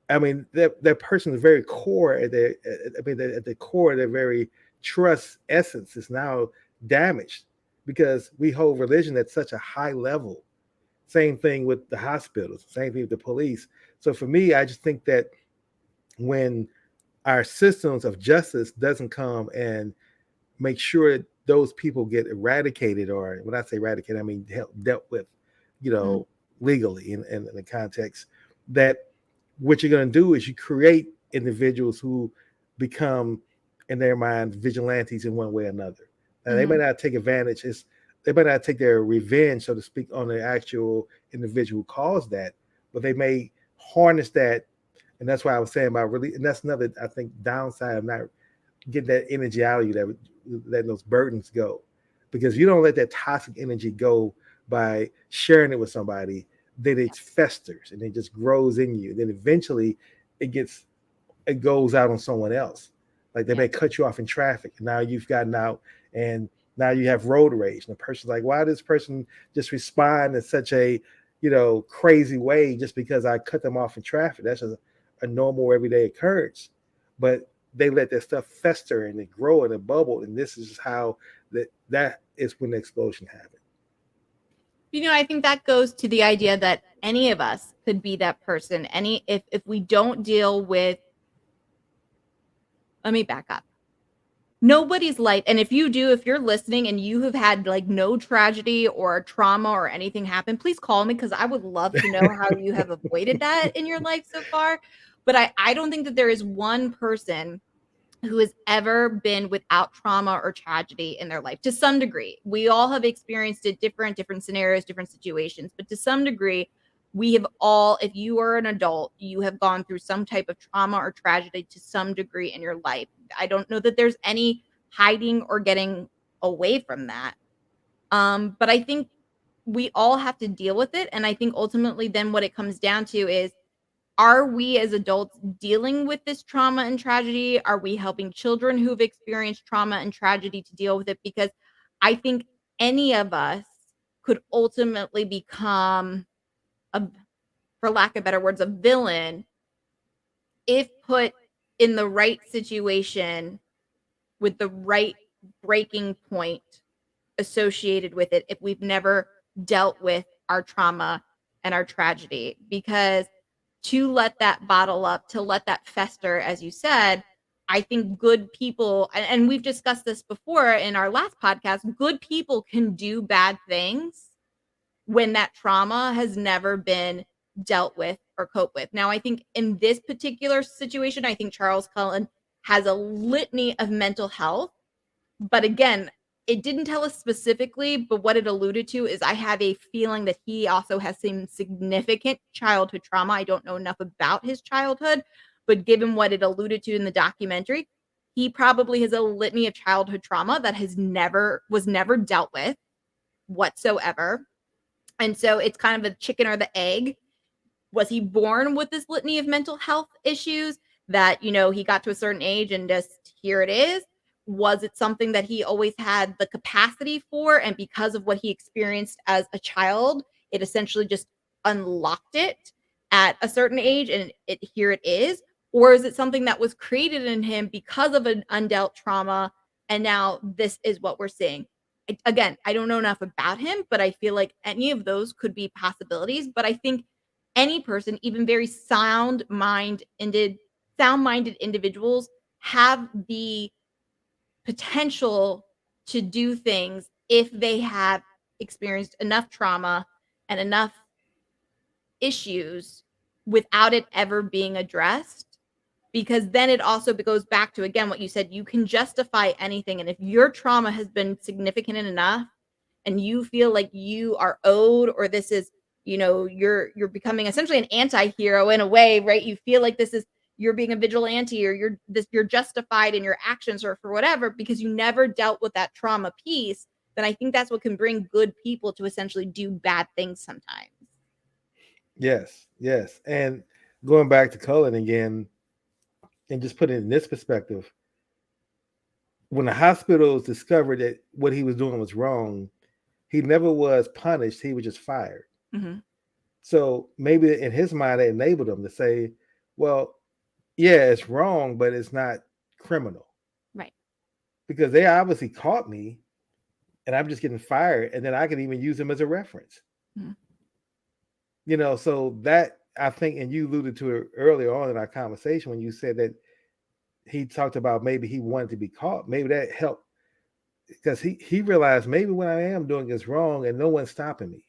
I mean, that person's very core at their, I mean, at the core of their very trust essence is now damaged because we hold religion at such a high level. Same thing with the hospitals, same thing with the police. So for me, I just think that when our systems of justice doesn't come and make sure those people get eradicated, or when I say eradicated, I mean dealt with, you Mhm. know, legally in the context, that what you're going to do is you create individuals who become, in their mind, vigilantes in one way or another. Now, they may Mhm. not take advantage, they may not take their revenge, so to speak, on the actual individual who caused that, but they may harness that. And that's why I was saying about really, and that's another, I think, downside of not getting that energy out of you, that letting those burdens go, because you don't let that toxic energy go by sharing it with somebody, then it festers and it just grows in you. Then eventually it goes out on someone else. Like they Yeah. may cut you off in traffic, and now you've gotten out, and now you have road rage, and the person's like, why does this person just respond in such a crazy way just because I cut them off in traffic? That's a normal everyday occurrence. But they let that stuff fester and it grow and it bubble, and this is how that is when the explosion happened. I think that goes to the idea that any of us could be that person. Any if we don't deal with, let me back up. Nobody's life, and if you do, if you're listening and you have had like no tragedy or trauma or anything happen, please call me because I would love to know how you have avoided that in your life so far. But I don't think that there is one person who has ever been without trauma or tragedy in their life to some degree. We all have experienced it different scenarios, different situations, but to some degree, we have all, if you are an adult, you have gone through some type of trauma or tragedy to some degree in your life. I don't know that there's any hiding or getting away from that. But I think we all have to deal with it. And I think ultimately, then what it comes down to is, are we as adults dealing with this trauma and tragedy? Are we helping children who've experienced trauma and tragedy to deal with it? Because I think any of us could ultimately become a, for lack of better words, a villain if put in the right situation with the right breaking point associated with it, if we've never dealt with our trauma and our tragedy. Because to let that bottle up, to let that fester, as you said, I think good people, and we've discussed this before in our last podcast, good people can do bad things when that trauma has never been dealt with or coped with. Now, I think in this particular situation, I think Charles Cullen has a litany of mental health. But again, it didn't tell us specifically, but what it alluded to is I have a feeling that he also has some significant childhood trauma. I don't know enough about his childhood, but given what it alluded to in the documentary, he probably has a litany of childhood trauma that was never dealt with whatsoever. And so it's kind of a chicken or the egg. Was he born with this litany of mental health issues that, he got to a certain age and just here it is? Was it something that he always had the capacity for? And because of what he experienced as a child, it essentially just unlocked it at a certain age and here it is? Or is it something that was created in him because of an undealt trauma? And now this is what we're seeing. Again, I don't know enough about him, but I feel like any of those could be possibilities. But I think any person, even very sound-minded individuals, have the potential to do things if they have experienced enough trauma and enough issues without it ever being addressed. Because then it also goes back to, again, what you said, you can justify anything. And if your trauma has been significant enough and you feel like you are owed, or this is, you're becoming essentially an anti-hero in a way, right? You feel like you're being a vigilante, or you're justified in your actions or for whatever, because you never dealt with that trauma piece. Then I think that's what can bring good people to essentially do bad things sometimes. Yes. And going back to Cullen again, and just put it in this perspective, when the hospitals discovered that what he was doing was wrong, he never was punished. He was just fired. Mm-hmm. So maybe in his mind, it enabled him to say, well, yeah, it's wrong, but it's not criminal. Right. Because they obviously caught me and I'm just getting fired. And then I can even use him as a reference. Mm-hmm. So that, I think, and you alluded to it earlier on in our conversation when you said that he talked about maybe he wanted to be caught. Maybe that helped because he realized maybe what I am doing is wrong and no one's stopping me.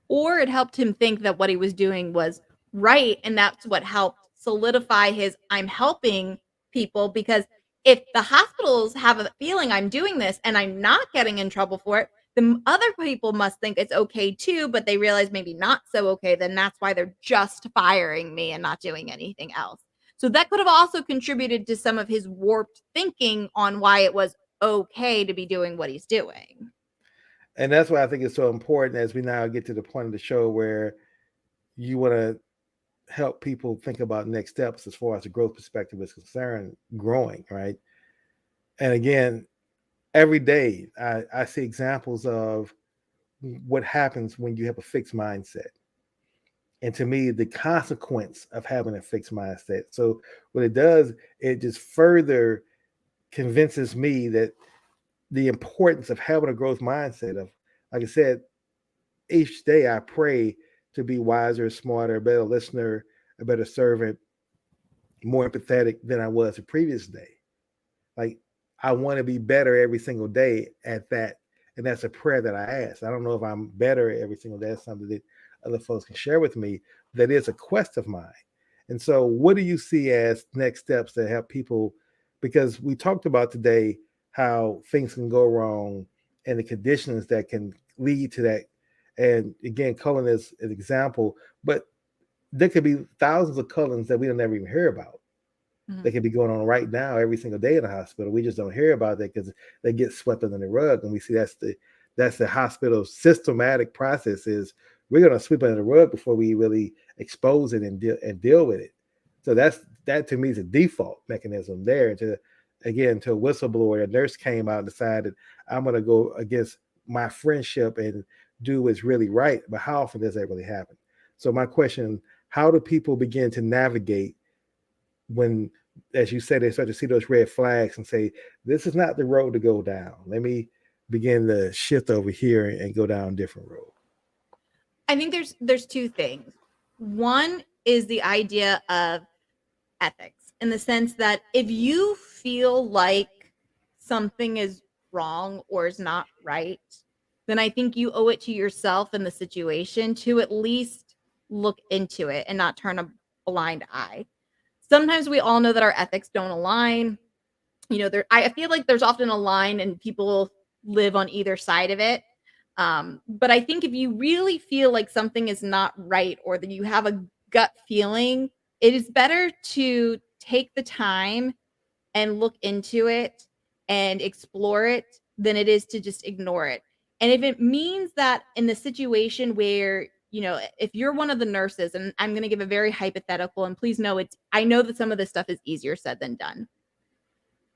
Or it helped him think that what he was doing was right. And that's what helped solidify his I'm helping people. Because if the hospitals have a feeling I'm doing this and I'm not getting in trouble for it, then other people must think it's okay too, but they realize maybe not so okay. Then that's why they're just firing me and not doing anything else. So that could have also contributed to some of his warped thinking on why it was okay to be doing what he's doing. And that's why I think it's so important as we now get to the point of the show where you want to help people think about next steps as far as the growth perspective is concerned, growing, right? And again, every day I see examples of what happens when you have a fixed mindset. And to me, the consequence of having a fixed mindset. So what it does, it just further convinces me that the importance of having a growth mindset of, like I said, each day I pray to be wiser, smarter, a better listener, a better servant, more empathetic than I was the previous day. Like I want to be better every single day at that. And that's a prayer that I ask. I don't know if I'm better every single day. That's something that other folks can share with me. That is a quest of mine. And so what do you see as next steps to help people? Because we talked about today how things can go wrong and the conditions that can lead to that. And again, Cullen is an example, but there could be thousands of Cullens that we don't ever even hear about. They could be going on right now every single day in the hospital. We just don't hear about that because they get swept under the rug. And we see that's the that's the hospital's systematic process is we're going to sweep it under the rug before we really expose it and deal with it. So that to me is a default mechanism there to again to a whistleblower. A nurse came out and decided I'm going to go against my friendship and do what's really right. But how often does that really happen? So my question: how do people begin to navigate when, as you said, they start to see those red flags and say, "This is not the road to go down. Let me begin to shift over here and go down a different road." I think there's two things. One is the idea of ethics in the sense that if you feel like something is wrong or is not right, then I think you owe it to yourself and the situation to at least look into it and not turn a blind eye. Sometimes we all know that our ethics don't align. I feel like there's often a line and people live on either side of it. But I think if you really feel like something is not right or that you have a gut feeling, it is better to take the time and look into it and explore it than it is to just ignore it. And if it means that in the situation where, if you're one of the nurses, and I'm going to give a very hypothetical, and please know I know that some of this stuff is easier said than done.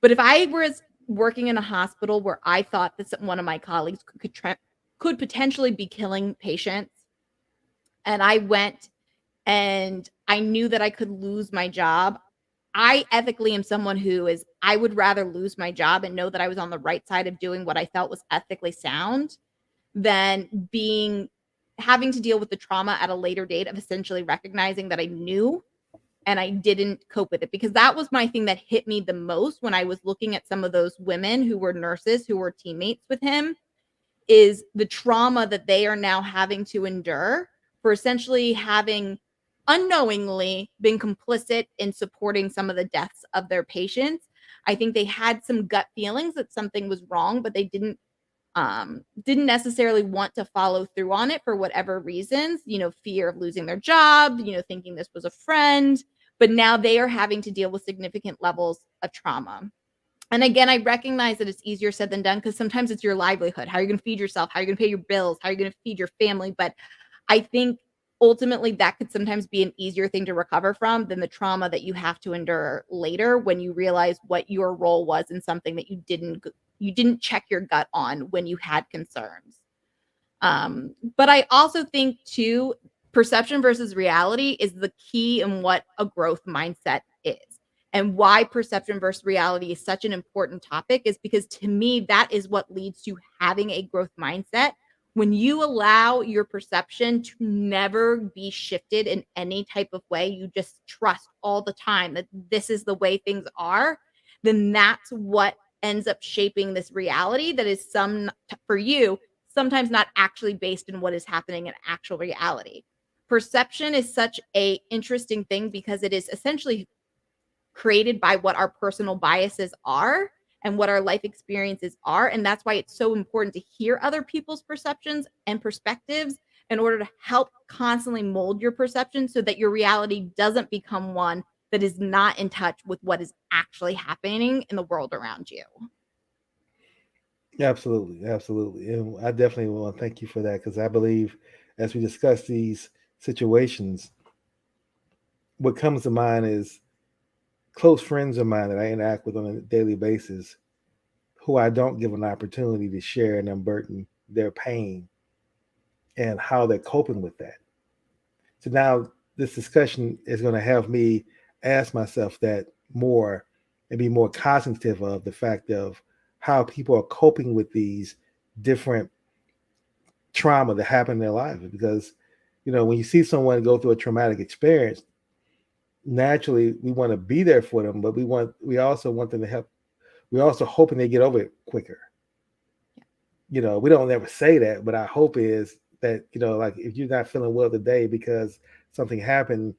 But if I was working in a hospital where I thought that one of my colleagues could potentially be killing patients, and I went and I knew that I could lose my job, I ethically am someone I would rather lose my job and know that I was on the right side of doing what I felt was ethically sound than having to deal with the trauma at a later date of essentially recognizing that I knew and I didn't cope with it, because that was my thing that hit me the most when I was looking at some of those women who were nurses who were teammates with him, is the trauma that they are now having to endure for essentially having unknowingly been complicit in supporting some of the deaths of their patients. I think they had some gut feelings that something was wrong, but they didn't necessarily want to follow through on it for whatever reasons, fear of losing their job, thinking this was a friend, but now they are having to deal with significant levels of trauma. And again, I recognize that it's easier said than done because sometimes it's your livelihood. How are you going to feed yourself? How are you going to pay your bills? How are you going to feed your family? But I think ultimately that could sometimes be an easier thing to recover from than the trauma that you have to endure later when you realize what your role was in something that you didn't check your gut on when you had concerns. But I also think too, perception versus reality is the key in what a growth mindset is. And why perception versus reality is such an important topic is because to me, that is what leads to having a growth mindset. When you allow your perception to never be shifted in any type of way, you just trust all the time that this is the way things are, then that's what ends up shaping this reality that is for you sometimes not actually based in what is happening in actual reality. Perception is such a interesting thing because it is essentially created by what our personal biases are and what our life experiences are. And that's why it's so important to hear other people's perceptions and perspectives in order to help constantly mold your perception so that your reality doesn't become one that is not in touch with what is actually happening in the world around you. Absolutely, absolutely, and I definitely want to thank you for that because I believe, as we discuss these situations, what comes to mind is close friends of mine that I interact with on a daily basis, who I don't give an opportunity to share and unburden their pain and how they're coping with that. So now this discussion is going to have me ask myself that more and be more cognitive of the fact of how people are coping with these different trauma that happen in their lives. Because, when you see someone go through a traumatic experience, naturally we want to be there for them, but we also want them to help. We're also hoping they get over it quicker. We don't ever say that, but our hope is that, like if you're not feeling well today because something happened,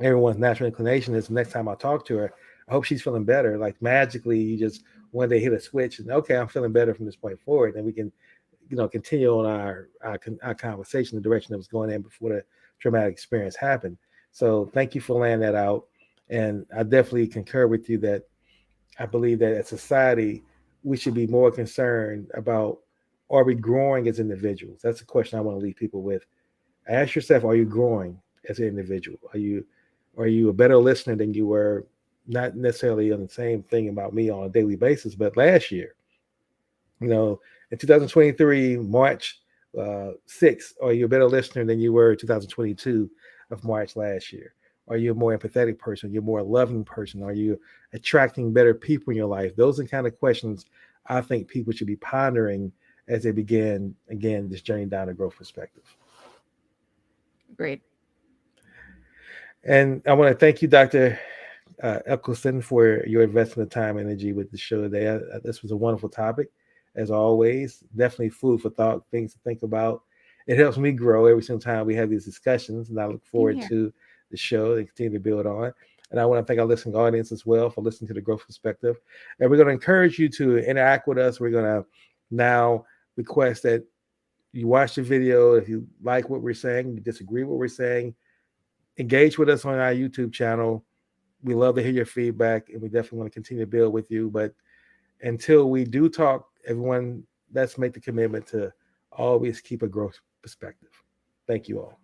everyone's natural inclination is the next time I talk to her, I hope she's feeling better. Like magically, you just one day hit a switch and okay, I'm feeling better from this point forward, and we can, continue on our conversation, the direction that was going in before the traumatic experience happened. So thank you for laying that out, and I definitely concur with you that I believe that as society we should be more concerned about Or are we growing as individuals? That's a question I want to leave people with. Ask yourself, are you growing as an individual? Are you a better listener than you were, not necessarily on the same thing about me on a daily basis, but last year? You know, in 2023, March 6th, are you a better listener than you were in 2022 of March last year? Are you a more empathetic person? You're a more loving person? Are you attracting better people in your life? Those are the kind of questions I think people should be pondering as they begin, again, this journey down a growth perspective. Great. And I want to thank you, Dr. Eccleston, for your investment of time and energy with the show today. This was a wonderful topic, as always. Definitely food for thought, things to think about. It helps me grow every single time we have these discussions, and I look Same forward here. to the show and continue to build on. And I want to thank our listening audience as well for listening to the Growth Perspective. And we're going to encourage you to interact with us. We're going to now request that you watch the video. If you like what we're saying, you disagree with what we're saying, engage with us on our YouTube channel. We love to hear your feedback, and we definitely want to continue to build with you. But until we do talk, everyone, let's make the commitment to always keep a growth perspective. Thank you all.